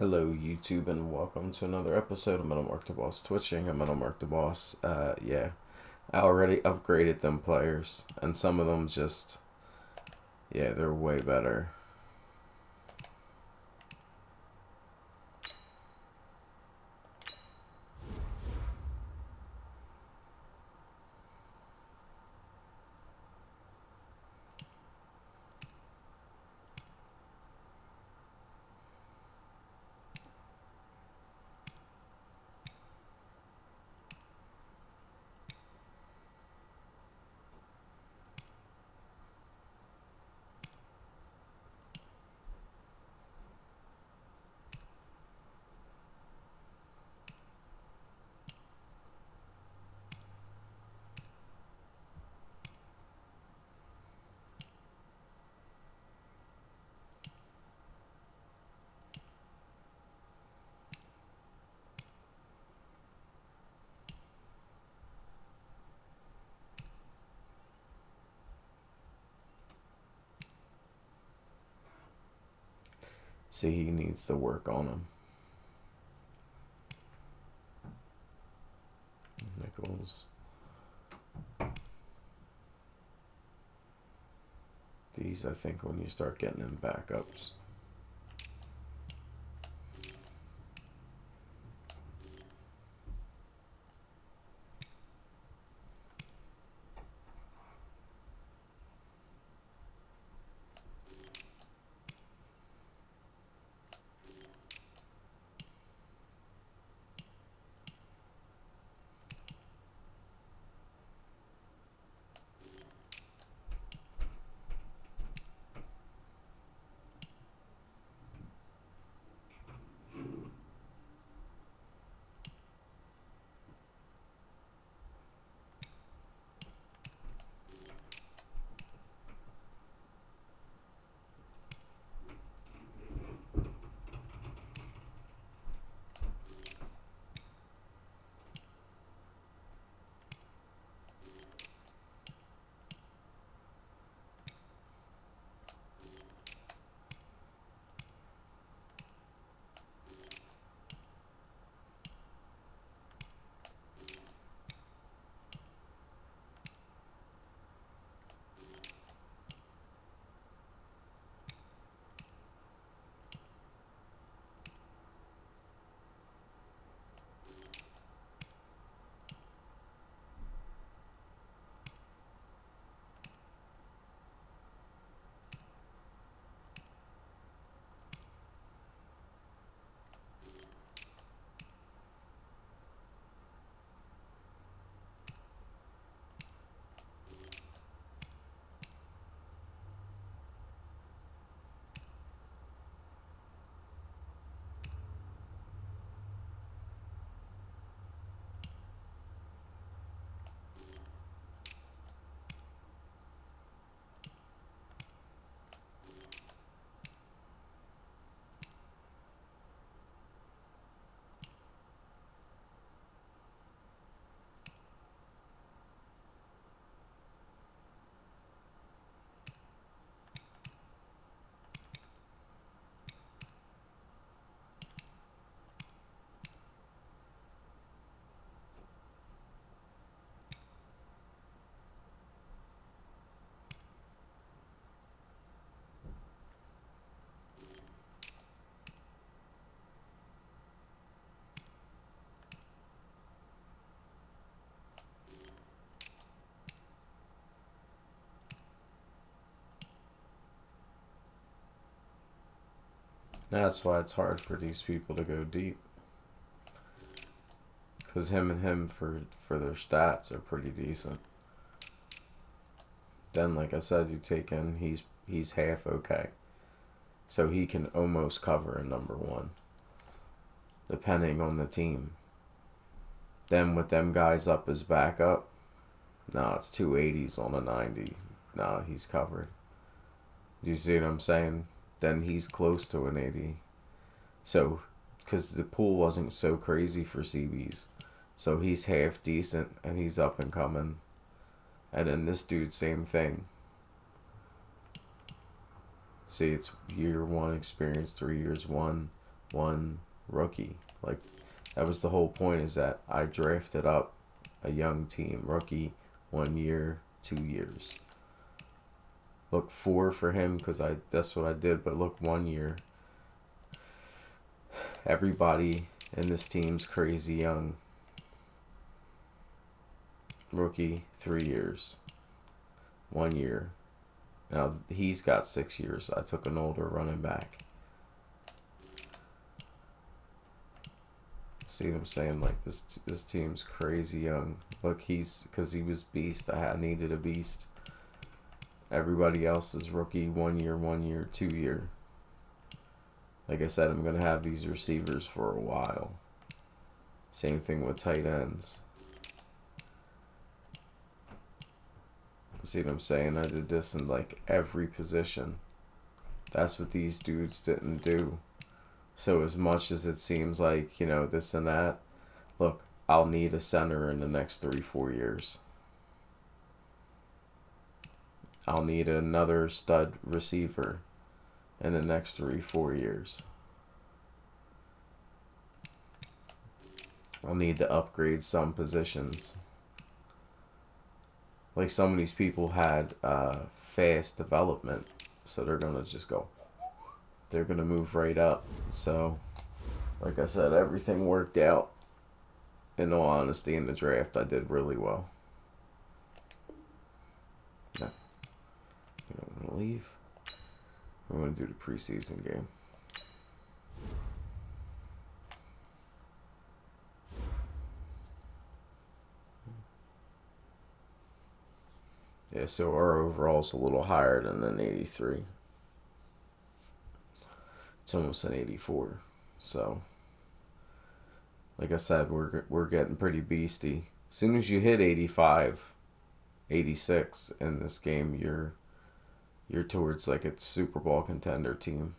Hello, YouTube, and welcome to another episode of Metal Mark the Boss Twitching. I'm Metal Mark the Boss. Yeah, I already upgraded them players, and some of them just, yeah, they're way better. See, he needs to work on them. Nichols. These, I think, when you start getting in backups. That's why it's hard for these people to go deep. Because him for their stats are pretty decent. Then, like I said, you take in he's half okay, so he can almost cover a number one, depending on the team. Then with them guys up as backup, no, it's 280s on a 90. No, he's covered. Do you see what I'm saying? Then he's close to an 80. So, because the pool wasn't so crazy for CBs, so he's half decent and he's up and coming. And then this dude, same thing. See, it's year one experience, 3 years one, one rookie. Like, that was the whole point, is that I drafted up a young team. Rookie, 1 year, 2 years. Look, 4 for him, because that's what I did, but look, 1 year. Everybody in this team's crazy young. Rookie, 3 years. 1 year. Now, he's got 6 years. I took an older running back. See what I'm saying? Like, this team's crazy young. Look, because he was beast. I needed a beast. Everybody else is rookie, 1 year, 2 year. Like I said, I'm going to have these receivers for a while. Same thing with tight ends. See what I'm saying? I did this in like every position. That's what these dudes didn't do. So as much as it seems like, you know, this and that, look, I'll need a center in the next 3-4 years. I'll need another stud receiver in the next 3-4 years. I'll need to upgrade some positions. Like, some of these people had fast development, so they're going to just go, they're going to move right up. So, like I said, everything worked out. In all honesty, in the draft, I did really well. Yeah. I'm going to leave. I'm going to do the preseason game. Yeah, so our overall's a little higher than an 83. It's almost an 84. So, like I said, we're getting pretty beasty. As soon as you hit 85, 86 in this game, you're towards like a Super Bowl contender team.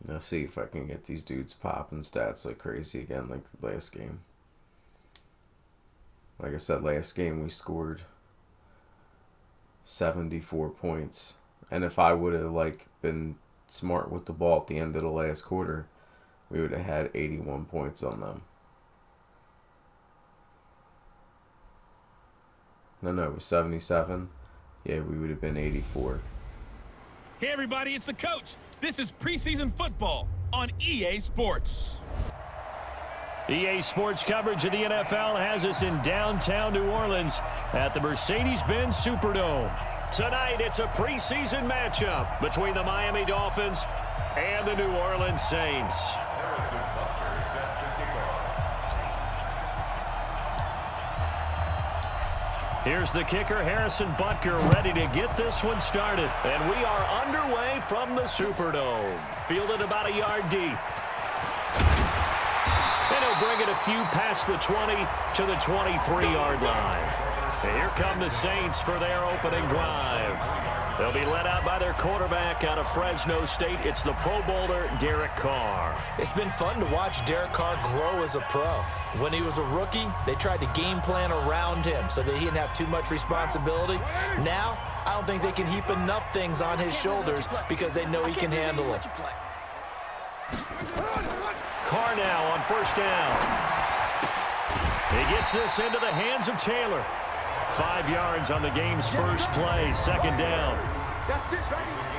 Now see if I can get these dudes popping stats like crazy again, like the last game. Like I said, last game we scored 74 points. And if I would have like been smart with the ball at the end of the last quarter, we would have had 81 points on them. No, it was 77. Yeah, we would have been 84. Hey everybody, it's the coach. This is preseason football on EA Sports. EA Sports coverage of the NFL has us in downtown New Orleans at the Mercedes-Benz Superdome. Tonight, it's a preseason matchup between the Miami Dolphins and the New Orleans Saints. Here's the kicker, Harrison Butker, ready to get this one started. And we are underway from the Superdome. Fielded about a yard deep. And he'll bring it a few past the 20 to the 23-yard line. And here come the Saints for their opening drive. They'll be led out by their quarterback out of Fresno State. It's the Pro Bowler, Derek Carr. It's been fun to watch Derek Carr grow as a pro. When he was a rookie, they tried to game plan around him so that he didn't have too much responsibility. Now, I don't think they can heap enough things on his shoulders because they know he can handle it. Carr now on first down. He gets this into the hands of Taylor. 5 yards on the game's first play, second down.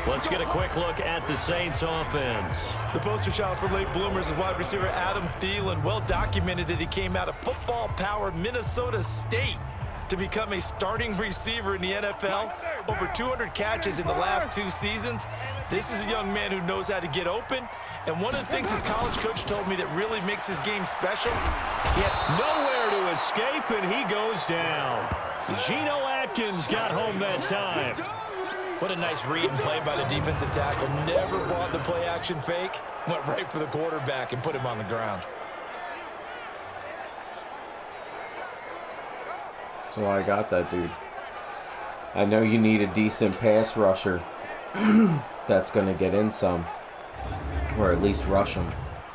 Let's get a quick look at the Saints offense. The poster child for late bloomers is wide receiver Adam Thielen. Well documented that he came out of football-powered Minnesota State to become a starting receiver in the NFL. Over 200 catches in the last 2 seasons. This is a young man who knows how to get open. And one of the things his college coach told me that really makes his game special, he had nowhere to escape, and he goes down. Geno Atkins got home that time. What a nice read and play by the defensive tackle. Never bought the play-action fake. Went right for the quarterback and put him on the ground. So I got that, dude. I know you need a decent pass rusher that's going to get in some. Or at least rush them.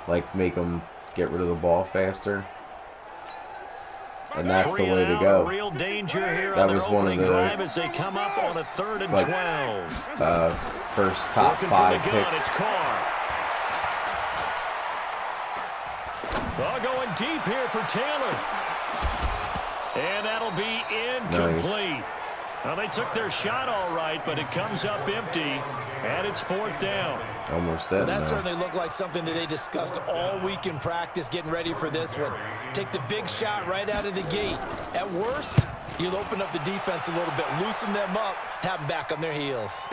Like, make them get rid of the ball faster. And that's the way to go. Real danger here That on was their one of opening the drive as they come up on a 3rd and 12. First top Looking 5 for the gun. picks. It's Carr. Going deep here for Taylor. And that'll be incomplete. Nice. Well, they took their shot all right, but it comes up empty, and it's 4th down. Almost dead. That certainly looked like something that they discussed all week in practice, getting ready for this one. Take the big shot right out of the gate. At worst, you'll open up the defense a little bit, loosen them up, have them back on their heels.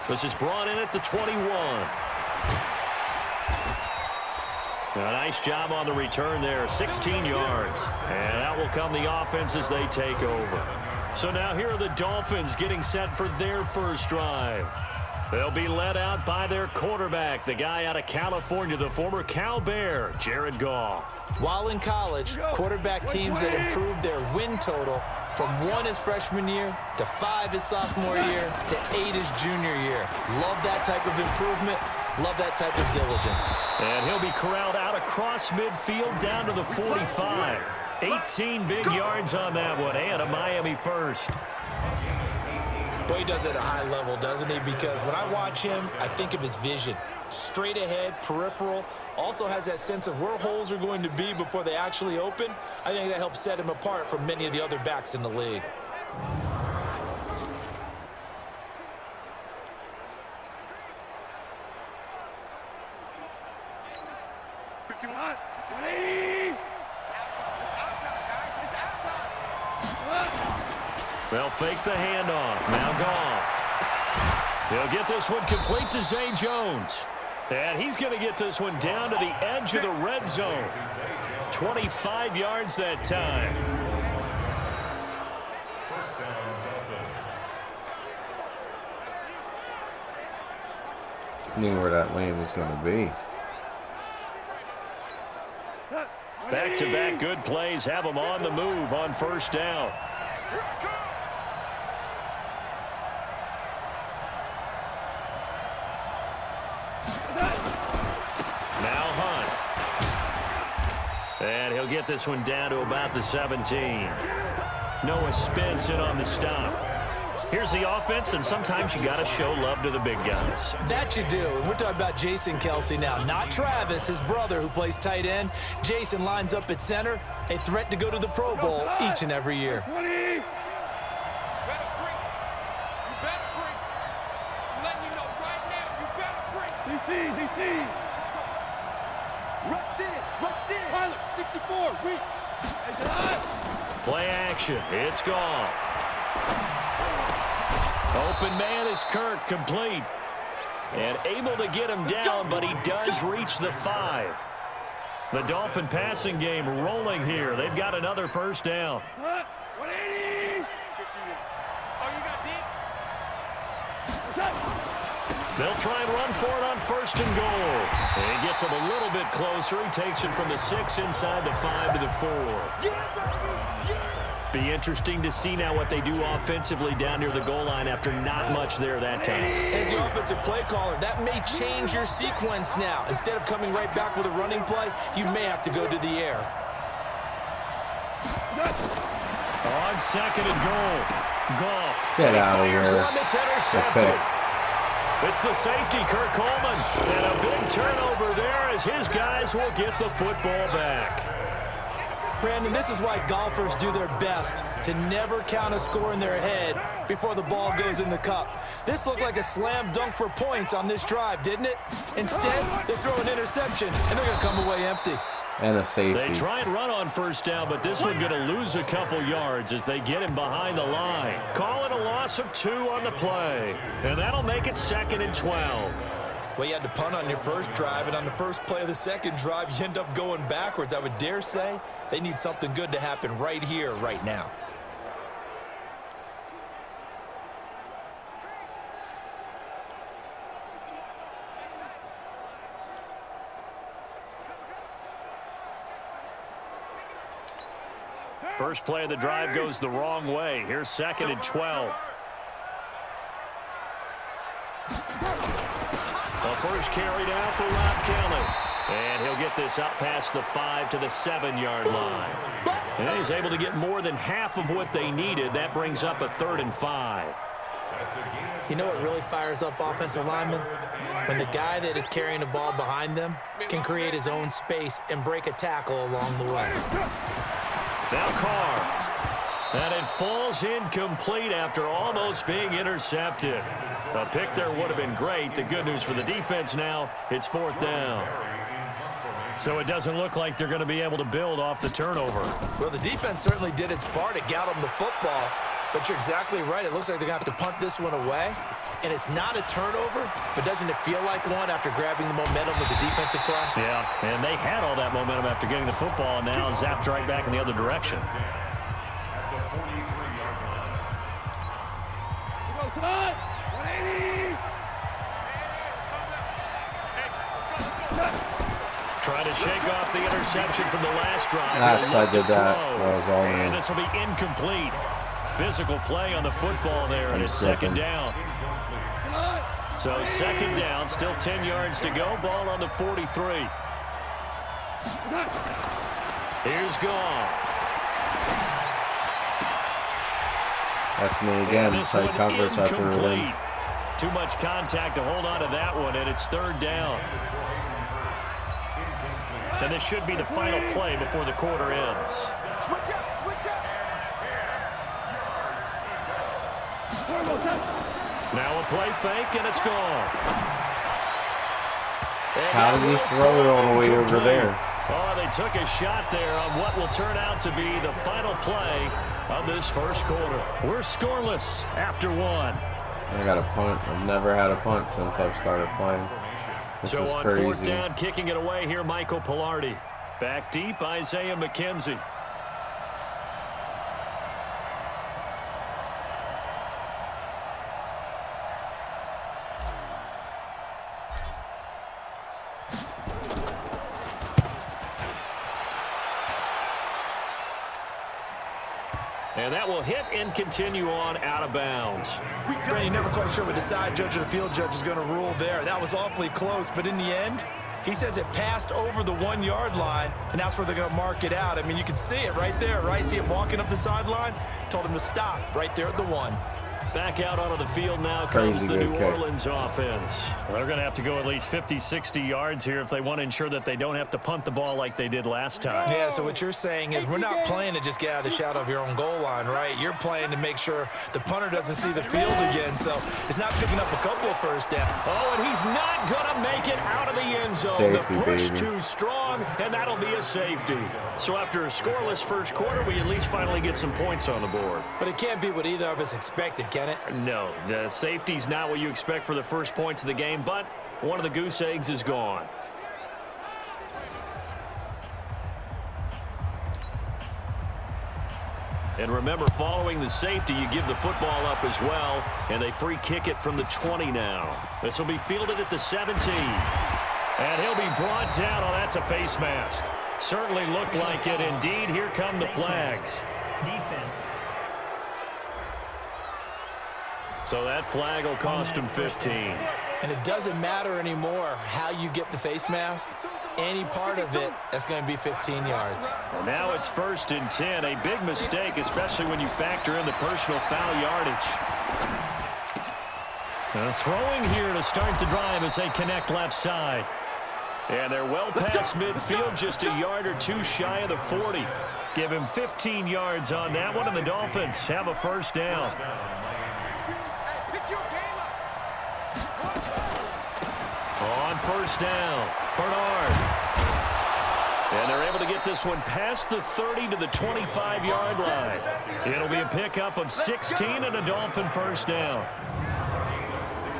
This is brought in at the 21. A nice job on the return there, 16 yards. And out will come the offense as they take over. So now here are the Dolphins getting set for their first drive. They'll be led out by their quarterback, the guy out of California, the former Cal Bear, Jared Goff. While in college, quarterback teams that improved their win total from 1 his freshman year to 5 his sophomore year to 8 his junior year. Love that type of improvement. Love that type of diligence. And he'll be corralled out across midfield down to the 45. 18 big yards on that one, and a Miami first. Boy, he does it at a high level, doesn't he? Because when I watch him, I think of his vision. Straight ahead, peripheral. Also has that sense of where holes are going to be before they actually open. I think that helps set him apart from many of the other backs in the league. They'll fake the handoff. Now Goff. He'll get this one complete to Zay Jones. And he's going to get this one down to the edge of the red zone. 25 yards that time. Knew where that lane was going to be. Back-to-back good plays have them on the move on first down. Now Hunt. And he'll get this one down to about the 17. Noah Spence in on the stop. Here's the offense, and sometimes you got to show love to the big guys. That you do. And we're talking about Jason Kelsey now, not Travis, his brother, who plays tight end. Jason lines up at center, a threat to go to the Pro Bowl each and every year. Play action. It's Goff. Open man is Kirk, complete. And able to get him down, but he does reach the 5. The Dolphin passing game rolling here. They've got another first down. 180. They'll try and run for it on first and goal. And he gets him a little bit closer. He takes it from the 6 inside the 5 to the 4. Be interesting to see now what they do offensively down near the goal line after not much there that time. As the offensive play caller, that may change your sequence now. Instead of coming right back with a running play, you may have to go to the air. On second and goal. Goff. Get out of Fires here. one that's intercepted. It's the safety, Kirk Coleman. And a big turnover there as his guys will get the football back. Brandon, this is why golfers do their best to never count a score in their head before the ball goes in the cup. This looked like a slam dunk for points on this drive, didn't it? Instead, they throw an interception, and they're going to come away empty. And a safety. They try and run on first down, but this one going to lose a couple yards as they get him behind the line. Call it a loss of 2 on the play, and that'll make it 2nd and 12. Well, you had to punt on your first drive, and on the first play of the second drive, you end up going backwards. I would dare say they need something good to happen right here, right now. First play of the drive goes the wrong way. Here's 2nd and 12. A first carry down for Rob Kelly. And he'll get this up past the 5 to the 7-yard line. And he's able to get more than half of what they needed. That brings up a 3rd and 5. You know what really fires up offensive linemen? When the guy that is carrying the ball behind them can create his own space and break a tackle along the way. Now Carr. And it falls incomplete after almost being intercepted. A pick there would have been great. The good news for the defense now, it's 4th down. So it doesn't look like they're going to be able to build off the turnover. Well, the defense certainly did its part to get them the football. But you're exactly right. It looks like they're going to have to punt this one away. And it's not a turnover, but doesn't it feel like one after grabbing the momentum with the defensive play? Yeah, and they had all that momentum after getting the football, and now zapped right back in the other direction. Trying to shake off the interception from the last drive. I did that. That was all and me. this will be incomplete. Physical play on the football there, and it's 2nd down. So 2nd down, still 10 yards to go. Ball on the 43. Here's Goff. That's me again. Tight coverage after a win. Too much contact to hold on to that one, and it's 3rd down. And this should be the final play before the quarter ends. Switch up, switch up. Now a play fake, and it's gone. How did he throw it all the way over there? Oh, they took a shot there on what will turn out to be the final play of this first quarter. We're scoreless after 1. I got a punt. I've never had a punt since I've started playing. This is So on crazy. 4th down, kicking it away here, Michael Pilardi. Back deep, Isaiah McKenzie. And that will hit and continue on out of bounds. Brandon, you're never quite sure what the side judge or the field judge is going to rule there. That was awfully close, but in the end, he says it passed over the 1-yard line, and that's where they're going to mark it out. I mean, you can see it right there, right? See him walking up the sideline? Told him to stop right there at the 1. Back out onto the field now comes the New kick. Orleans offense. They're going to have to go at least 50, 60 yards here if they want to ensure that they don't have to punt the ball like they did last time. Yeah, so what you're saying is we're not playing to just get out of the shadow of your own goal line, right? You're playing to make sure the punter doesn't see the field again, so it's not picking up a couple of first downs. Oh, and he's not going to make it out of the end zone. Safety, the push baby. too strong, and that'll be a safety. So after a scoreless first quarter, we at least finally get some points on the board. But it can't be what either of us expected, can it? No, the safety's not what you expect for the first points of the game, but one of the goose eggs is gone. And remember, following the safety, you give the football up as well, and they free kick it from the 20 now. This will be fielded at the 17. And he'll be brought down. Oh, that's a face mask. Certainly looked like it. Indeed, here come the flags. Defense. So that flag will cost him 15. And it doesn't matter anymore how you get the face mask. Any part of it, that's going to be 15 yards. And now it's 1st and 10. A big mistake, especially when you factor in the personal foul yardage. Throwing here to start the drive as they connect left side. And they're well past midfield, just a yard or two shy of the 40. Give him 15 yards on that one, and the Dolphins have a first down. On first down, Bernard. And they're able to get this one past the 30 to the 25-yard line. It'll be a pickup of 16 and a Dolphin first down.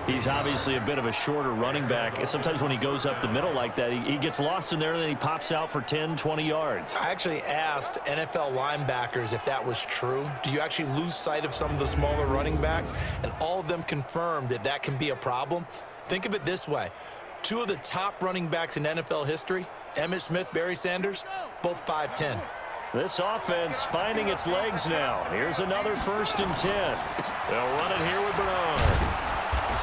He's obviously a bit of a shorter running back. And sometimes when he goes up the middle like that, he gets lost in there and then he pops out for 10, 20 yards. I actually asked NFL linebackers if that was true. Do you actually lose sight of some of the smaller running backs? And all of them confirmed that that can be a problem. Think of it this way. Two of the top running backs in NFL history, Emmitt Smith, Barry Sanders, both 5'10". This offense finding its legs now. Here's another 1st and 10. They'll run it here with Bernard.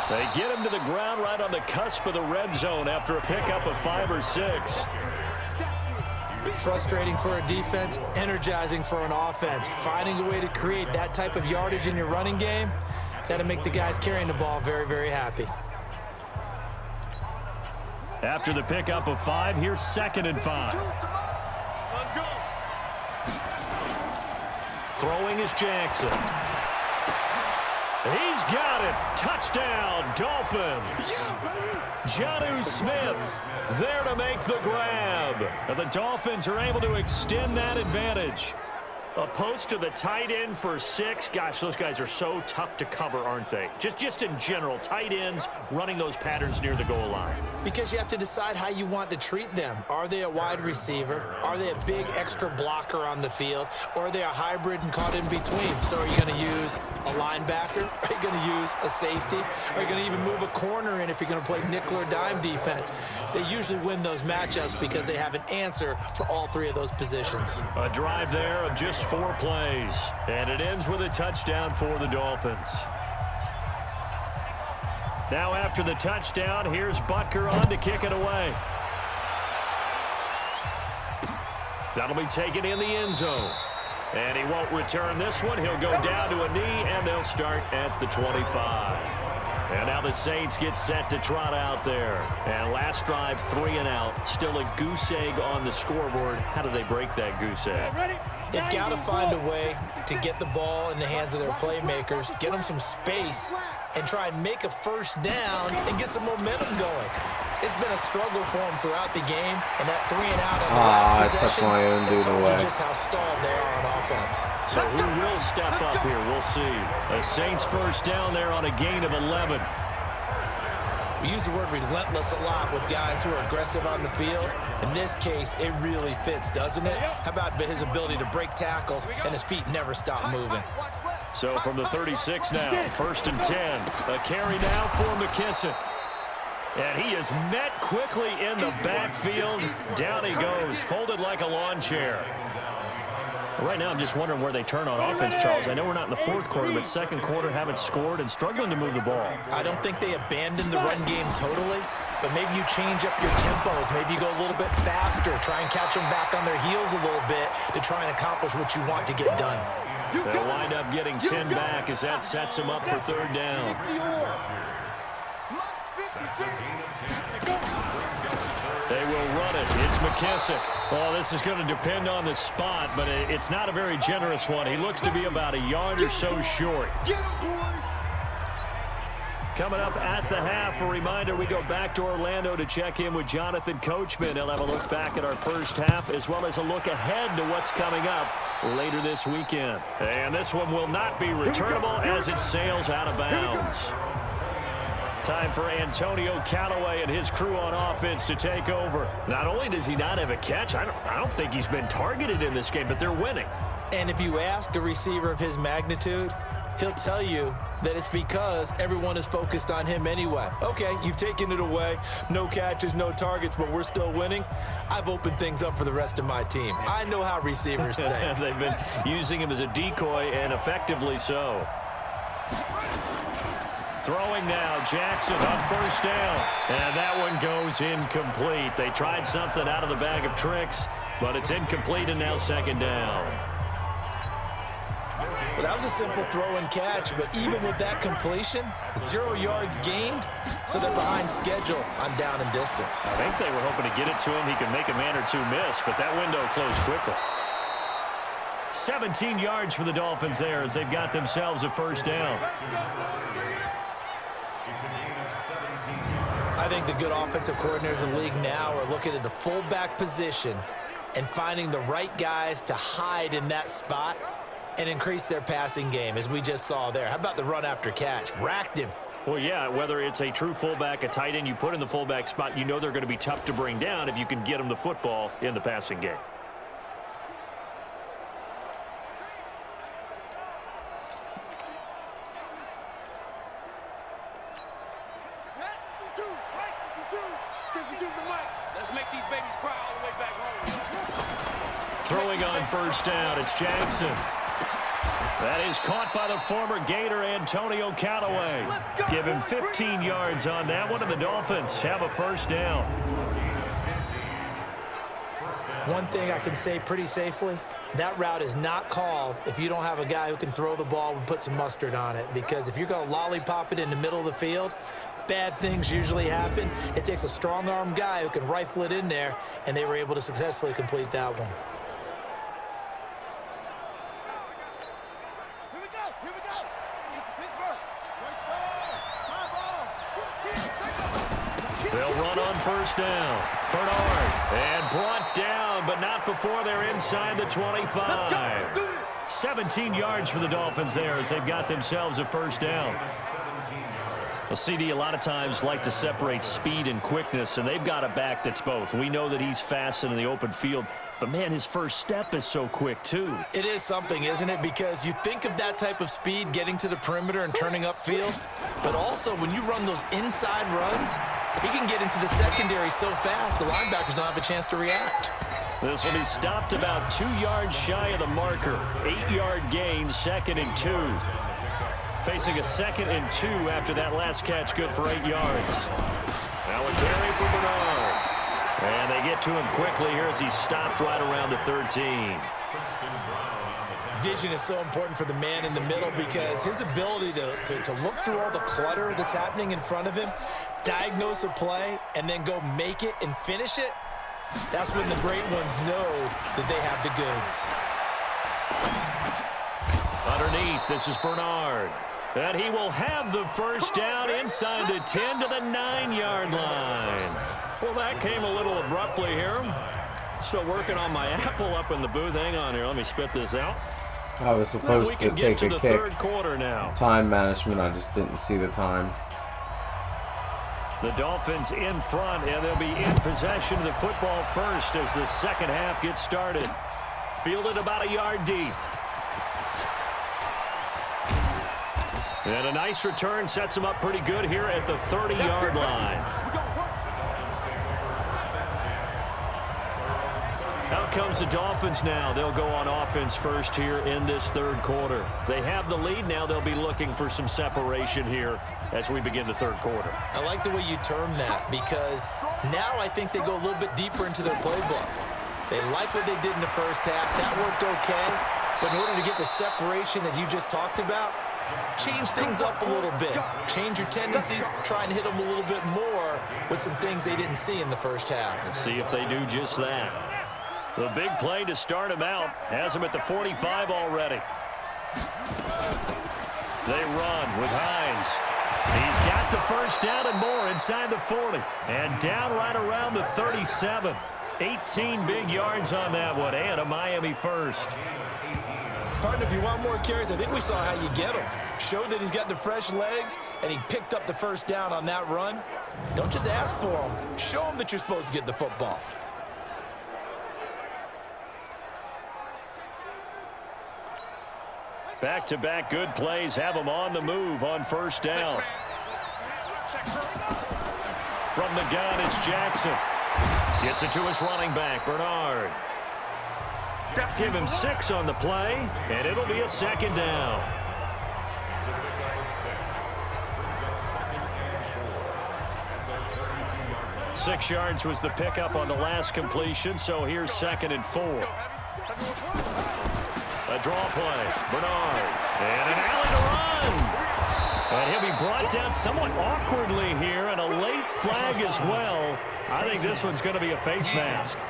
They get him to the ground right on the cusp of the red zone after a pickup of 5 or 6. Frustrating for a defense, energizing for an offense. Finding a way to create that type of yardage in your running game, that'll make the guys carrying the ball very, very happy. After the pickup of 5, here's 2nd and 5. Let's go. Throwing is Jackson. He's got it. Touchdown, Dolphins. Jonnu Smith there to make the grab. And the Dolphins are able to extend that advantage. A post to the tight end for 6. Gosh, those guys are so tough to cover, aren't they? Just in general, tight ends running those patterns near the goal line. Because you have to decide how you want to treat them. Are they a wide receiver? Are they a big extra blocker on the field? Or are they a hybrid and caught in between? So are you going to use a linebacker? Are you going to use a safety? Are you going to even move a corner in if you're going to play nickel or dime defense? They usually win those matchups because they have an answer for all 3 of those positions. A drive there of just 4 plays, and it ends with a touchdown for the Dolphins. Now after the touchdown, here's Butker on to kick it away. That'll be taken in the end zone. And he won't return this one. He'll go down to a knee, and they'll start at the 25. And now the Saints get set to trot out there. And last drive, 3 and out. Still a goose egg on the scoreboard. How do they break that goose egg? They've got to find a way to get the ball in the hands of their playmakers, get them some space, and try and make a first down and get some momentum going. It's been a struggle for them throughout the game, and that 3 and out on the last possession, that tells you just how stalled they are on offense. So who will step up here? We'll see. The Saints first down there on a gain of 11. We use the word relentless a lot with guys who are aggressive on the field. In this case, it really fits, doesn't it? How about his ability to break tackles and his feet never stop moving? So from the 36 now, 1st and 10. A carry now for McKissick. And he is met quickly in the backfield. Down he goes, folded like a lawn chair. Right now, I'm just wondering where they turn on offense, Charles. I know we're not in the 4th quarter, but 2nd quarter haven't scored and struggling to move the ball. I don't think they abandoned the run game totally, but maybe you change up your tempos. Maybe you go a little bit faster, try and catch them back on their heels a little bit to try and accomplish what you want to get done. They'll wind up getting 10 back as that sets them up for 3rd down. They will run it. It's McKissick. Oh, this is going to depend on the spot, but it's not a very generous one. He looks to be about a yard or so short. Coming up at the half, a reminder, we go back to Orlando to check in with Jonathan Coachman. He'll have a look back at our first half as well as a look ahead to what's coming up later this weekend. And this one will not be returnable as it sails out of bounds. Time for Antonio Callaway and his crew on offense to take over. Not only does he not have a catch, I don't think he's been targeted in this game, but they're winning. And if you ask a receiver of his magnitude, he'll tell you that it's because everyone is focused on him anyway. Okay, you've taken it away. No catches, no targets, but we're still winning. I've opened things up for the rest of my team. I know how receivers think. They've been using him as a decoy, and effectively so. Throwing now, Jackson on 1st down. And that one goes incomplete. They tried something out of the bag of tricks, but it's incomplete and now 2nd down. Well, that was a simple throw and catch, but even with that completion, 0 yards gained, so they're behind schedule on down and distance. I think they were hoping to get it to him. He could make a man or 2 miss, but that window closed quickly. 17 yards for the Dolphins there as they've got themselves a 1st down. I think the good offensive coordinators in the league now are looking at the fullback position and finding the right guys to hide in that spot and increase their passing game, as we just saw there. How about the run after catch? Racked him. Well, yeah, whether it's a true fullback, a tight end you put in the fullback spot, you know they're going to be tough to bring down if you can get them the football in the passing game. Throwing on 1st down, it's Jackson. That is caught by the former Gator Antonio Callaway. Give him 15 yards on that one, and the Dolphins have a first down. One thing I can say pretty safely, that route is not called if you don't have a guy who can throw the ball and put some mustard on it. Because if you're going to lollipop it in the middle of the field, bad things usually happen. It takes a strong-arm guy who can rifle it in there, and they were able to successfully complete that one. Here we go. Here we go. Pittsburgh. They'll run on first down. Bernard, and brought down, but not before they're inside the 25. 17 yards for the Dolphins there as they've got themselves a first down. Well, CD a lot of times like to separate speed and quickness, and they've got a back that's both. We know that he's fast in the open field, but, man, his first step is so quick, too. It is something, isn't it? Because you think of that type of speed getting to the perimeter and turning upfield, but also when you run those inside runs, he can get into the secondary so fast the linebackers don't have a chance to react. This will be stopped about 2 yards shy of the marker. 8-yard gain, 2nd and 2. Facing a 2nd and 2 after that last catch, good for 8 yards. Now a carry for Bernard. And they get to him quickly here as he's stopped right around the 13. Vision is so important for the man in the middle because his ability to look through all the clutter that's happening in front of him, diagnose a play, and then go make it and finish it, that's when the great ones know that they have the goods. Underneath, this is Bernard. And he will have the first down inside the 10 to the 9-yard line. Well, that came a little abruptly here. Still working on my apple up in the booth. Hang on here. Let me spit this out. I was supposed to take a kick. Third quarter now. Time management, I just didn't see the time. The Dolphins in front, and they'll be in possession of the football first as the second half gets started. Fielded about a yard deep. And a nice return sets him up pretty good here at the 30-yard line. Out comes the Dolphins now. They'll go on offense first here in this third quarter. They have the lead now. They'll be looking for some separation here as we begin the third quarter. I like the way you term that because now I think they go a little bit deeper into their playbook. They like what they did in the first half. That worked okay. But in order to get the separation that you just talked about, change things up a little bit. Change your tendencies. Try and hit them a little bit more with some things they didn't see in the first half. Let's see if they do just that. The big play to start him out has him at the 45 already. They run with Hines. He's got the first down and more inside the 40. And down right around the 37. 18 big yards on that one and a Miami first. Partner, if you want more carries, I think we saw how you get him. Showed that he's got the fresh legs, and he picked up the first down on that run. Don't just ask for him. Show him that you're supposed to get the football. Back-to-back good plays have him on the move on first down. From the gun, it's Jackson. Gets it to his running back, Bernard. Give him 6 on the play, and it'll be a second down. Six yards was the pickup on the last completion, so here's 2nd and 4. A draw play, Bernard, and an alley to run. And he'll be brought down somewhat awkwardly here, and a late flag as well. I think this one's going to be a face mask.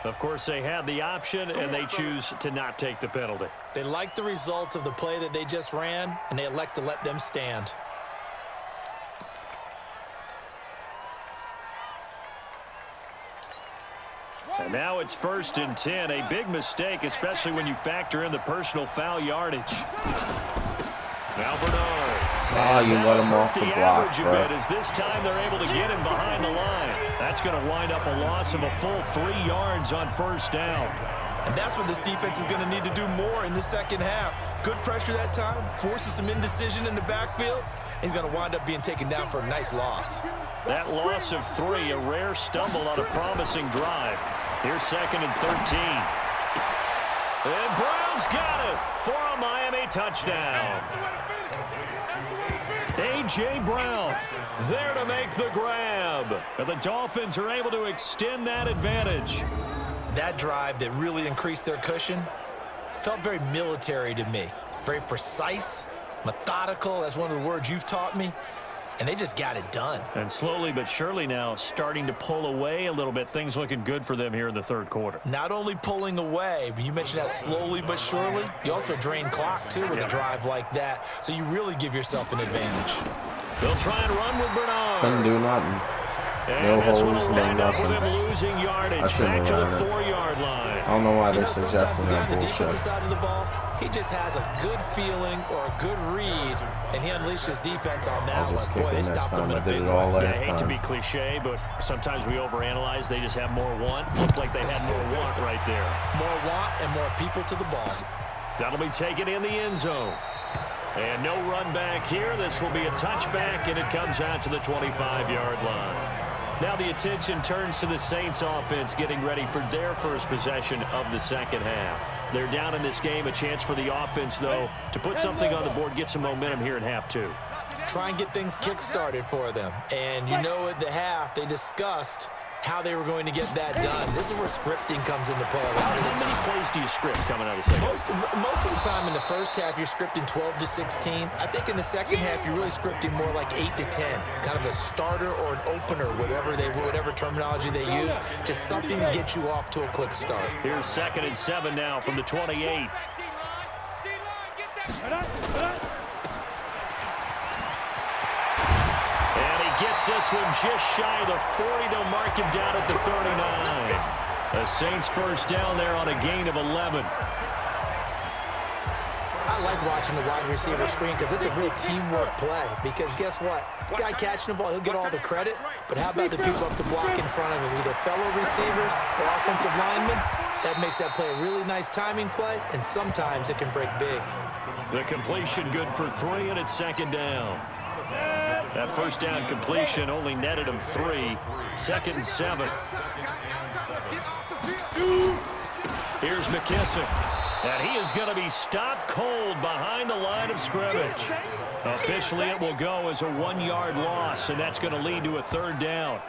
Of course, they had the option, and they choose to not take the penalty. They like the results of the play that they just ran, and they elect to let them stand. And now it's 1st and 10. A big mistake, especially when you factor in the personal foul yardage. Now Bernard. Ah, you let him off the block, bro. As this time they're able to get him behind the line. That's going to wind up a loss of a full 3 yards on first down. And that's what this defense is going to need to do more in the second half. Good pressure that time, forces some indecision in the backfield. He's going to wind up being taken down for a nice loss. That loss of 3, a rare stumble on a promising drive. Here's 2nd and 13. And Brown's got it for a Miami touchdown. A.J. Brown there to make the grab. And the Dolphins are able to extend that advantage. That drive that really increased their cushion felt very military to me. Very precise, methodical. That's one of the words you've taught me. And they just got it done. And slowly but surely now starting to pull away a little bit. Things looking good for them here in the third quarter. Not only pulling away, but you mentioned that slowly but surely. You also drain clock, too, with a drive like that. So you really give yourself an advantage. They'll try and run with Bernard. Couldn't do nothing. And No this holes, one will no wind up with nothing. him losing yardage back to the 4-yard line. I don't know why they're Sometimes suggesting the guy that on the defensive bullshit. side of the ball, he just has a good feeling or a good read, and he unleashed his defense on that I'll just one. kick Boy, it they next stopped time. him in I a did big it all way. Yeah, I last hate to time. be cliche, but sometimes we overanalyze. They just have more want. Looked like they had more want right there. More want and more people to the ball. That'll be taken in the end zone. And no run back here. This will be a touchback, and it comes out to the 25-yard line. Now the attention turns to the Saints offense getting ready for their first possession of the second half. They're down in this game. A chance for the offense, though, to put something on the board, get some momentum here in half 2. Try and get things kick-started for them. And you know at the half, they discussed how they were going to get that done. This is where scripting comes into play a lot of the How many time. plays do you script coming out of the second? Most of the time in the first half, you're scripting 12 to 16. I think in the second half, you're really scripting more like 8 to 10. Kind of a starter or an opener, whatever terminology they use. Just something to get you off to a quick start. Here's 2nd and 7 now from the 28. And he gets this one just shy of the 40. They'll mark him down at the 39. The Saints first down there on a gain of 11. I like watching the wide receiver screen because it's a real teamwork play. Because guess what? The guy catching the ball, he'll get all the credit. But how about the people up to block in front of him? Either fellow receivers or offensive linemen. That makes that play a really nice timing play, and sometimes it can break big. The completion good for 3, and it's 2nd down. That first down completion only netted him 3. 2nd and 7. Here's McKissick. And he is going to be stopped cold behind the line of scrimmage. Officially, it will go as a 1-yard loss, and that's going to lead to a 3rd down.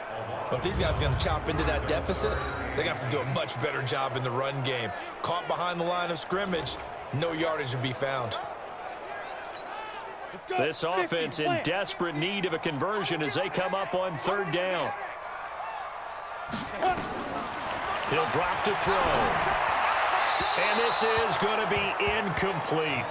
But if these guys are going to chop into that deficit, they're going to have to do a much better job in the run game. Caught behind the line of scrimmage, no yardage to be found. This offense in desperate need of a conversion as they come up on 3rd down. He'll drop to throw. And this is going to be incomplete.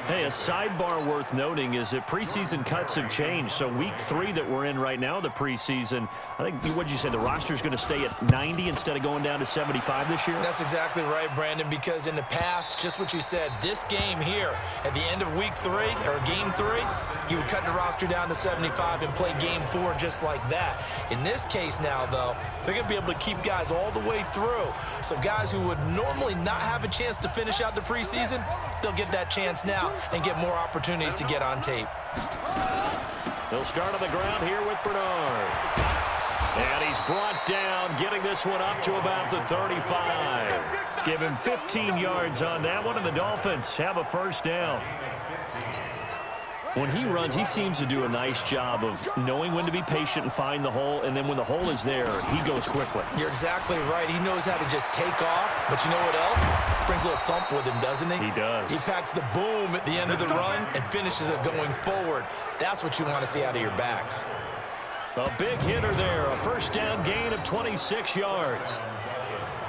Hey, a sidebar worth noting is that preseason cuts have changed. So week 3 that we're in right now, the preseason, I think, what did you say, the roster's going to stay at 90 instead of going down to 75 this year? That's exactly right, Brandon, because in the past, just what you said, this game here, at the end of week 3, or game 3, you would cut the roster down to 75 and play game 4 just like that. In this case now, though, they're going to be able to keep guys all the way through. So guys who would normally not have a chance to finish out the preseason, they'll get that chance now and get more opportunities to get on tape. They'll start on the ground here with Bernard. And he's brought down, getting this one up to about the 35. Give him 15 yards on that one, and the Dolphins have a first down. When he runs, he seems to do a nice job of knowing when to be patient and find the hole, and then when the hole is there, he goes quickly. You're exactly right. He knows how to just take off, but you know what else? Brings a little thump with him, doesn't he? He does. He packs the boom at the end of the run and finishes it going forward. That's what you want to see out of your backs. A big hitter there, a first down gain of 26 yards.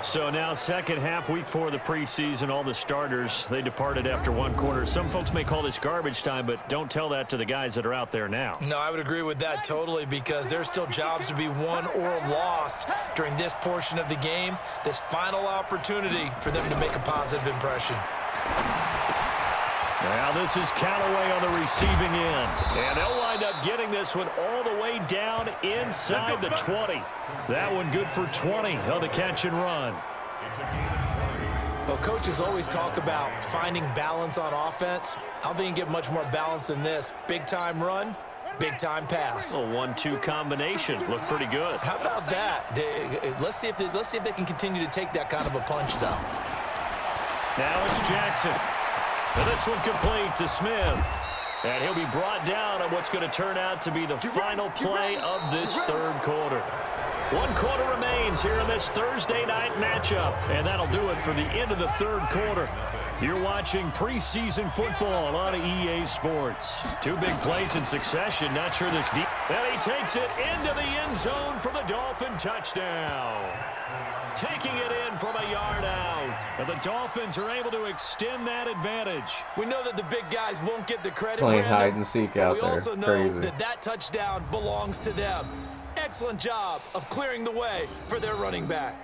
So now second half, week 4 of the preseason, all the starters, they departed after 1 quarter. Some folks may call this garbage time, but don't tell that to the guys that are out there now. No, I would agree with that totally because there's still jobs to be won or lost during this portion of the game, this final opportunity for them to make a positive impression. Now this is Callaway on the receiving end. And they'll wind up getting this one all the way down inside the 20. That one good for 20 on the catch and run. Well, coaches always talk about finding balance on offense. I don't think you get much more balance than this. Big-time run, big-time pass. A 1-2 combination. Looked pretty good. How about that? Let's see if they can continue to take that kind of a punch, though. Now it's Jackson. And this one complete to Smith. And he'll be brought down on what's going to turn out to be the final play of this third quarter. 1 quarter remains here in this Thursday night matchup. And that'll do it for the end of the third quarter. You're watching preseason football on EA Sports. 2 big plays in succession. Not sure this deep. And he takes it into the end zone for the Dolphin touchdown. Taking it in from a yard out. And the Dolphins are able to extend that advantage. We know that the big guys won't get the credit. Playing Brandon, hide and seek out we there. also know Crazy. that touchdown belongs to them. Excellent job of clearing the way for their running back.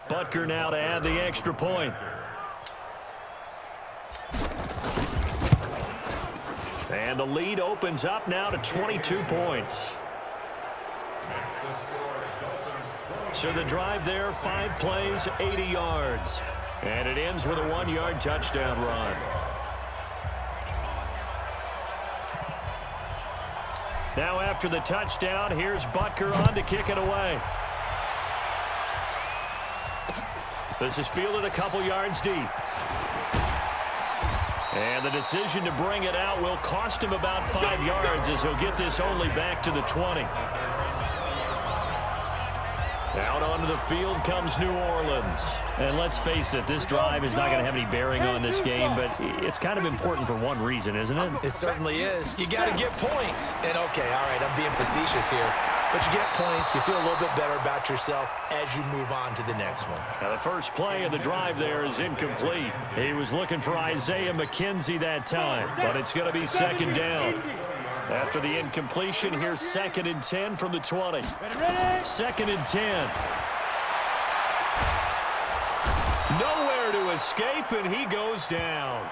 Butker now to add the extra point. And the lead opens up now to 22 points. So the drive there, 5 plays, 80 yards. And it ends with a 1-yard touchdown run. Now after the touchdown, here's Butker on to kick it away. This is fielded a couple yards deep. And the decision to bring it out will cost him about 5 yards as he'll get this only back to the 20. Out onto the field comes New Orleans. And let's face it, this drive is not going to have any bearing on this game, but it's kind of important for one reason, isn't it? It certainly is. You got to get points. And, okay, all right, I'm being facetious here. But you get points, you feel a little bit better about yourself as you move on to the next one. Now the first play of the drive there is incomplete. He was looking for Isaiah McKenzie that time, but it's going to be second down. After the incompletion, here's 2nd and 10 from the 20. 2nd and 10. Nowhere to escape, and he goes down.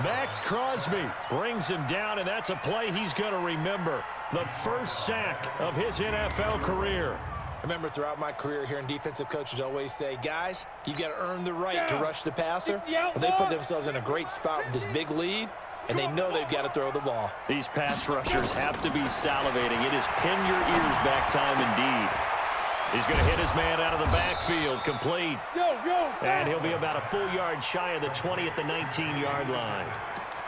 Max Crosby brings him down, and that's a play he's going to remember. The first sack of his NFL career. I remember throughout my career hearing defensive coaches always say, guys, you got to earn the right to rush the passer. Well, they put themselves in a great spot with this big lead, and they know they've got to throw the ball. These pass rushers have to be salivating. It is pin your ears back time indeed. He's going to hit his man out of the backfield, complete. And he'll be about a full yard shy of the 20 at the 19-yard line.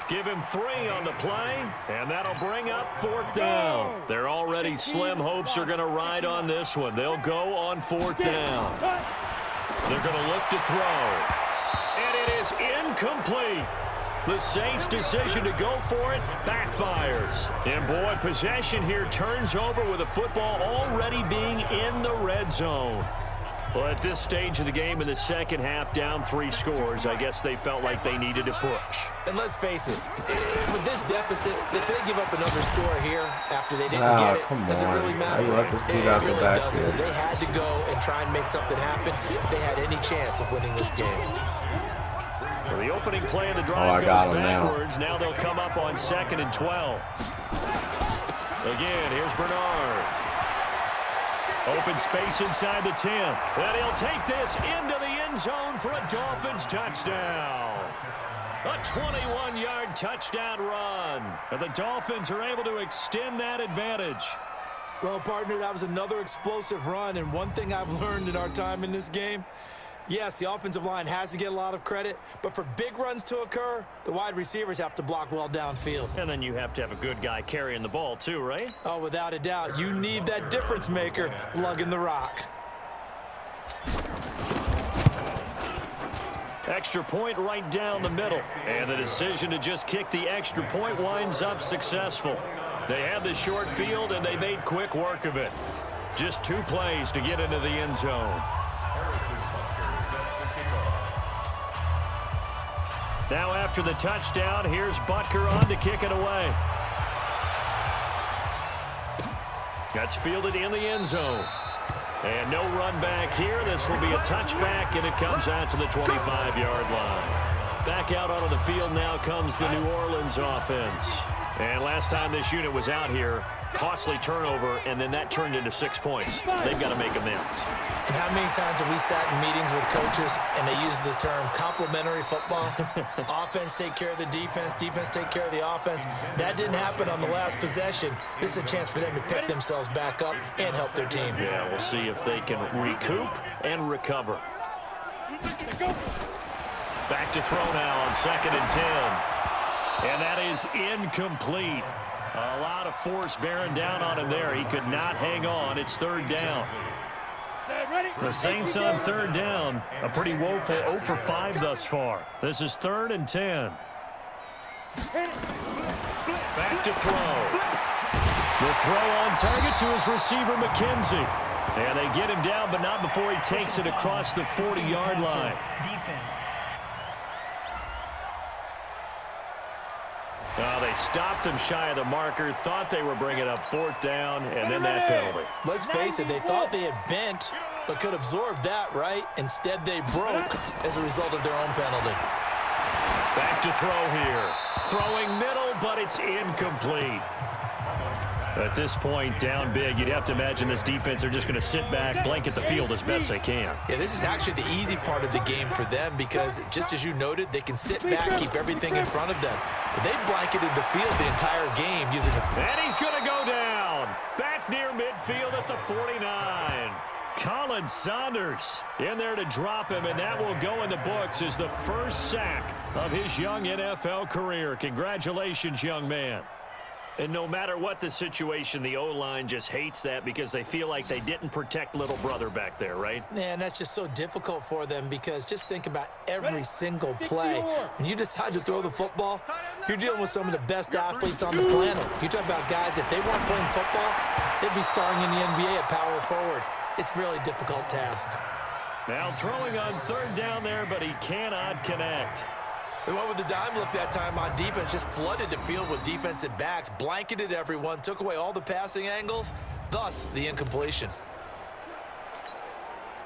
Give him 3 on the play, and that'll bring up 4th down. They're already slim hopes are going to ride on this one. They'll go on 4th down. They're going to look to throw. And it is incomplete. The Saints' decision to go for it backfires. And, boy, possession here turns over with the football already being in the red zone. Well, at this stage of the game in the second half, down 3 scores, I guess they felt like they needed to push. And let's face it, with this deficit, if they give up another score here after they didn't get it, does it really matter? You let this dude It out the really doesn't. backfield. They had to go and try and make something happen if they had any chance of winning this game. So the opening play of the drive goes backwards. Now they'll come up on 2nd and 12. Again, here's Bernard. Open space inside the 10. And he'll take this into the end zone for a Dolphins touchdown. A 21-yard touchdown run. And the Dolphins are able to extend that advantage. Well, partner, that was another explosive run. And one thing I've learned in our time in this game, yes, the offensive line has to get a lot of credit, but for big runs to occur, the wide receivers have to block well downfield. And then you have to have a good guy carrying the ball too, right? Oh, without a doubt. You need that difference maker lugging the rock. Extra point right down the middle. And the decision to just kick the extra point winds up successful. They had the short field, and they made quick work of it. Just 2 plays to get into the end zone. Now after the touchdown, here's Butker on to kick it away. That's fielded in the end zone. And no run back here. This will be a touchback, and it comes out to the 25-yard line. Back out onto the field now comes the New Orleans offense. And last time this unit was out here, costly turnover, and then that turned into 6 points. They've got to make amends. And how many times have we sat in meetings with coaches and they use the term complementary football? Offense take care of the defense, defense take care of the offense. That didn't happen on the last possession. This is a chance for them to pick themselves back up and help their team. Yeah, we'll see if they can recoup and recover. Back to throw now on 2nd and 10. And that is incomplete. A lot of force bearing down on him there. He could not hang on. It's 3rd down. The Saints on 3rd down. A pretty woeful 0 for 5 thus far. This is 3rd and 10. Back to throw. The throw on target to his receiver, McKenzie. And they get him down, but not before he takes it across the 40-yard line. Defense. They stopped him shy of the marker, thought they were bringing up 4th down, and then that penalty. Let's face it, they thought they had bent, but could absorb that, right? Instead, they broke as a result of their own penalty. Back to throw here. Throwing middle, but it's incomplete. At this point, down big, you'd have to imagine this defense are just going to sit back, blanket the field as best they can. Yeah, this is actually the easy part of the game for them because, just as you noted, they can sit back, keep everything in front of them. But they blanketed the field the entire game using a... And he's going to go down. Back near midfield at the 49. Colin Saunders in there to drop him, and that will go in the books as the first sack of his young NFL career. Congratulations, young man. And no matter what the situation, the O-line just hates that because they feel like they didn't protect little brother back there, right? Man, that's just so difficult for them because just think about every single play. When you decide to throw the football, you're dealing with some of the best athletes on the planet. You talk about guys, if they weren't playing football, they'd be starring in the NBA at power forward. It's a really difficult task. Now throwing on 3rd down there, but he cannot connect. They went with the dime look that time on defense, just flooded the field with defensive backs, blanketed everyone, took away all the passing angles, thus the incompletion.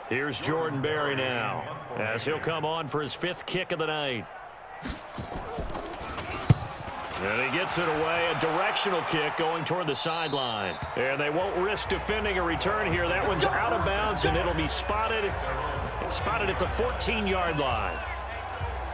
Here's Jordan Berry now, as he'll come on for his 5th kick of the night. And he gets it away, a directional kick going toward the sideline. And they won't risk defending a return here. That one's out of bounds, and it'll be spotted at the 14-yard line.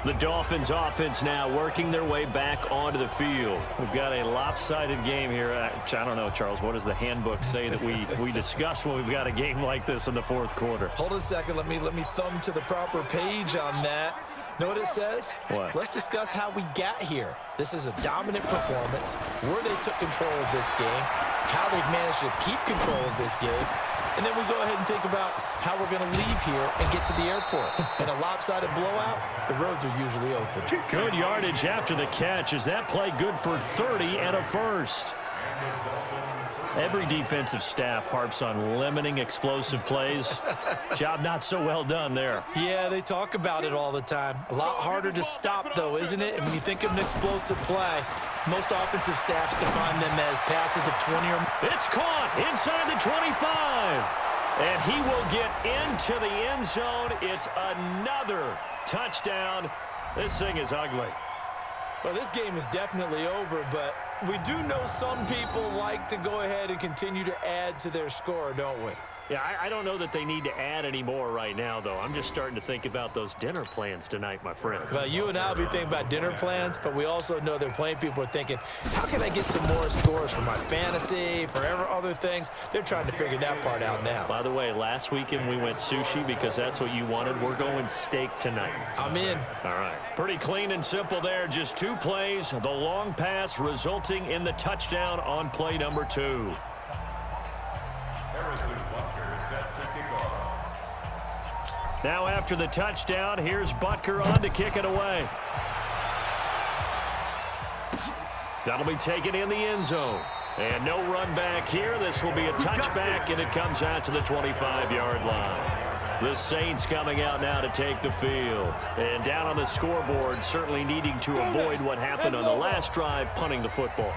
The Dolphins offense now working their way back onto the field. We've got a lopsided game here. I don't know, Charles, what does the handbook say that we discuss when we've got a game like this in the 4th quarter? Hold on a second. Let me thumb to the proper page on that. Know what it says? What? Let's discuss how we got here. This is a dominant performance, where they took control of this game, how they've managed to keep control of this game, and then we go ahead and think about how we're going to leave here and get to the airport. In a lopsided blowout, the roads are usually open. Good yardage after the catch. Is that play good for 30 and a first? Every defensive staff harps on limiting explosive plays. Job not so well done there. Yeah, they talk about it all the time. A lot harder to stop, though, isn't it? And when you think of an explosive play, most offensive staffs define them as passes of 20 or more. It's caught inside the 25. And he will get into the end zone. It's another touchdown. This thing is ugly. Well, this game is definitely over, but we do know some people like to go ahead and continue to add to their score, don't we? Yeah, I don't know that they need to add any more right now, though. I'm just starting to think about those dinner plans tonight, my friend. Well, you and I will be thinking about dinner plans, but we also know they're playing people are thinking, how can I get some more scores for my fantasy, for other things? They're trying to figure that part out now. By the way, last weekend we went sushi because that's what you wanted. We're going steak tonight. I'm in. All right. Pretty clean and simple there. Just 2 plays. The long pass resulting in the touchdown on play number 2. Now after the touchdown, here's Butker on to kick it away. That'll be taken in the end zone. And no run back here. This will be a touchback, and it comes out to the 25-yard line. The Saints coming out now to take the field. And down on the scoreboard, certainly needing to avoid what happened on the last drive, punting the football.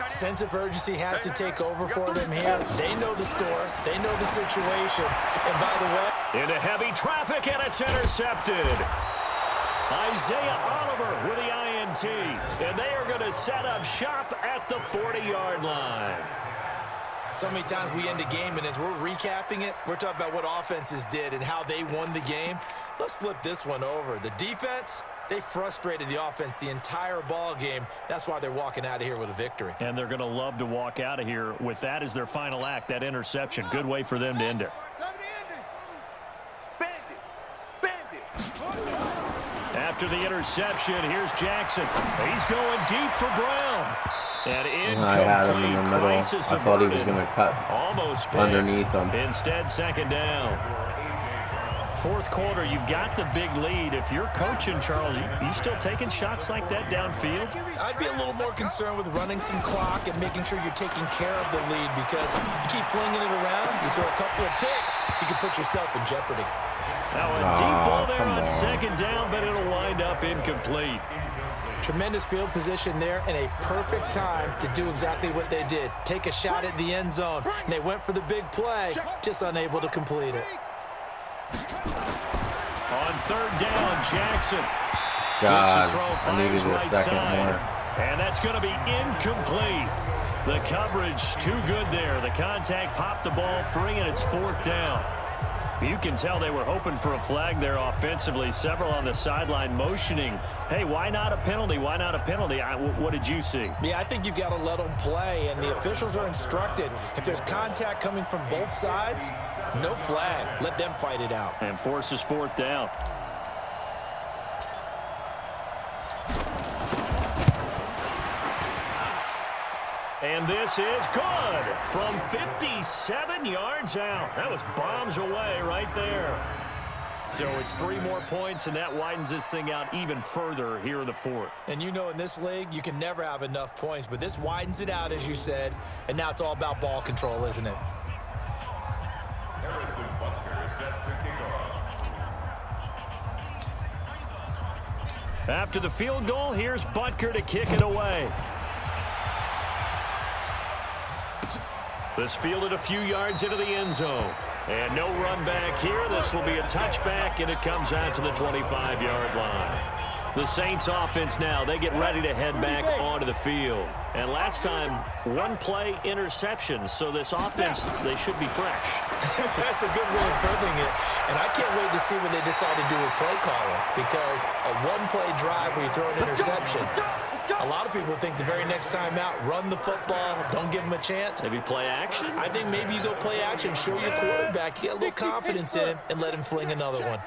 Sense of urgency has to take over for them here. They know the score. They know the situation. And by the way, into heavy traffic, and it's intercepted. Isaiah Oliver with the INT. And they are going to set up shop at the 40-yard line. So many times we end a game, and as we're recapping it, we're talking about what offenses did and how they won the game. Let's flip this one over. The defense, they frustrated the offense the entire ball game. That's why they're walking out of here with a victory. And they're going to love to walk out of here with that as their final act, that interception. Good way for them to end it. After the interception, here's Jackson. He's going deep for Brown. An I had him in the middle. I thought he was going to cut almost underneath him. Instead, second down. Fourth quarter, you've got the big lead. If you're coaching, Charles, you still taking shots like that downfield? I'd be a little more concerned with running some clock and making sure you're taking care of the lead, because you keep flinging it around, you throw a couple of picks, you can put yourself in jeopardy. Now a deep ball there on second down, but it'll wind up incomplete. Tremendous field position there and a perfect time to do exactly what they did. Take a shot at the end zone. And they went for the big play, just unable to complete it. On third down, Jackson. God, I needed a second more. And that's going to be incomplete. The coverage too good there. The contact popped the ball free, and it's fourth down. You can tell they were hoping for a flag there offensively. Several on the sideline motioning, hey, why not a penalty? Why not a penalty? What did you see? Yeah, I think you've got to let them play, and the officials are instructed. If there's contact coming from both sides, no flag. Let them fight it out. And forces fourth down. And this is good from 57 yards out. That was bombs away right there. So it's 3 more points, and that widens this thing out even further here in the fourth. And you know, in this league, you can never have enough points, but this widens it out, as you said, and now it's all about ball control, isn't it? After the field goal, here's Butker to kick it away. This fielded a few yards into the end zone. And no run back here. This will be a touchback, and it comes out to the 25-yard line. The Saints offense now, they get ready to head back onto the field. And last time, one play interception. So this offense, they should be fresh. That's a good way of putting it. And I can't wait to see what they decide to do with play calling, because a one-play drive where you throw an interception, a lot of people think the very next time out, run the football, don't give them a chance. Maybe play action? I think maybe you go play action, show your quarterback, you get a little confidence in him, and let him fling another one.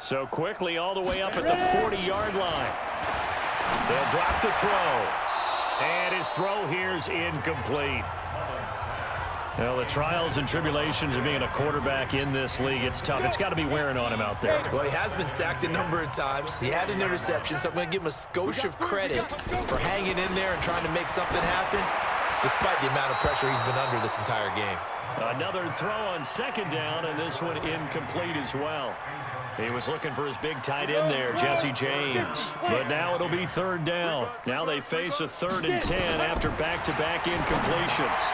So quickly all the way up at the 40-yard line. They'll drop the throw. And his throw here's incomplete. Well, the trials and tribulations of being a quarterback in this league, it's tough. It's got to be wearing on him out there. Well, he has been sacked a number of times. He had an interception, so I'm going to give him a skosh of credit for hanging in there and trying to make something happen, despite the amount of pressure he's been under this entire game. Another throw on second down, and this one incomplete as well. He was looking for his big tight end there, Jesse James. But now it'll be third down. Now they face a 3rd and 10 after back-to-back incompletions.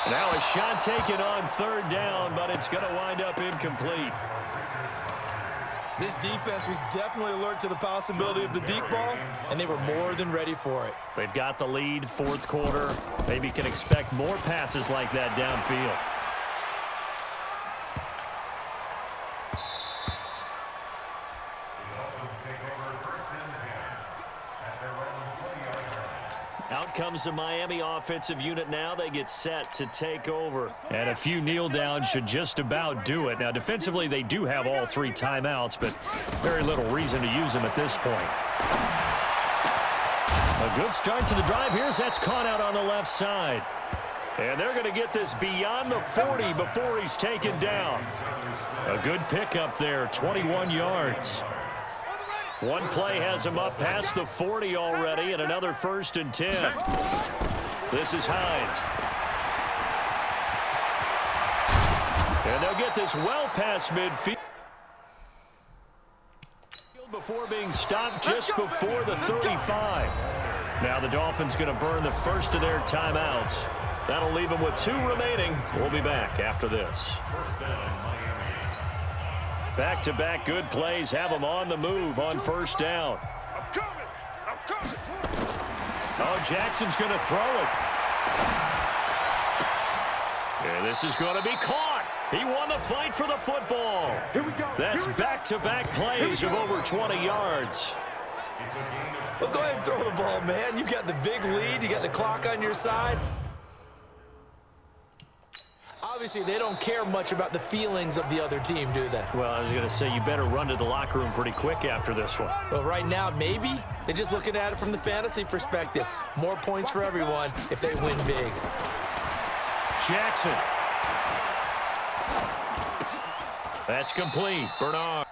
Now a shot taken on third down, but it's going to wind up incomplete. This defense was definitely alert to the possibility of the deep ball, and they were more than ready for it. They've got the lead, fourth quarter. Maybe can expect more passes like that downfield. Out comes the Miami offensive unit now. They get set to take over. And a few kneel downs should just about do it. Now, defensively, they do have all 3 timeouts, but very little reason to use them at this point. A good start to the drive. That's caught out on the left side. And they're going to get this beyond the 40 before he's taken down. A good pickup there, 21 yards. One play has him up past the 40 already, and another 1st and 10. This is Hines. And they'll get this well past midfield before being stopped just before the 35. Now the Dolphins going to burn the first of their timeouts. That'll leave them with 2 remaining. We'll be back after this. Back-to-back good plays have them on the move on first down. Oh, Jackson's going to throw it. And this is going to be caught. He won the fight for the football. Here we go. That's back-to-back plays of over 20 yards. Well, go ahead and throw the ball, man. You got the big lead. You got the clock on your side. Obviously, they don't care much about the feelings of the other team, do they? Well, I was going to say, you better run to the locker room pretty quick after this one. Well, right now, maybe. They're just looking at it from the fantasy perspective. More points for everyone if they win big. Jackson. That's complete. Bernard.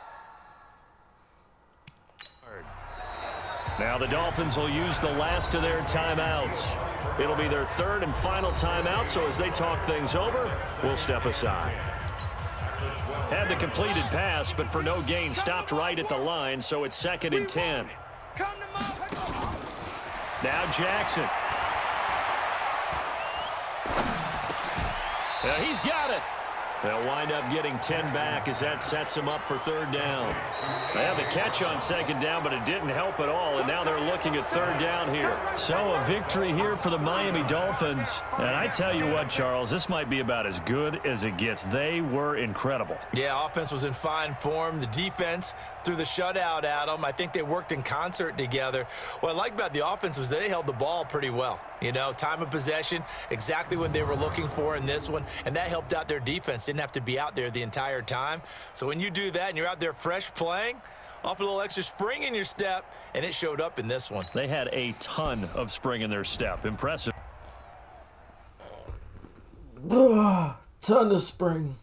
Now the Dolphins will use the last of their timeouts. It'll be their third and final timeout, so as they talk things over, we'll step aside. Had the completed pass, but for no gain, stopped right at the line, so it's 2nd and 10. Now Jackson. He's got it. They'll wind up getting 10 back as that sets him up for 3rd down. They had the catch on 2nd down, but it didn't help at all, and now they're looking at 3rd down here. So a victory here for the Miami Dolphins. And I tell you what, Charles, this might be about as good as it gets. They were incredible. Yeah, offense was in fine form. The defense threw the shutout at them. I think they worked in concert together. What I like about the offense was they held the ball pretty well. You know, time of possession, exactly what they were looking for in this one, and that helped out their defense. Didn't have to be out there the entire time. So when you do that and you're out there fresh playing, off a little extra spring in your step, and it showed up in this one. They had a ton of spring in their step. Impressive. Ton of spring.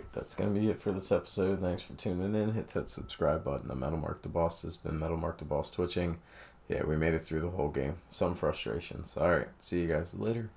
right, that's going to be it for this episode. Thanks for tuning in. Hit that subscribe button. I'm Metal Mark the Boss. This has been Metal Mark the Boss Twitching. Yeah, we made it through the whole game. Some frustrations. All right, see you guys later.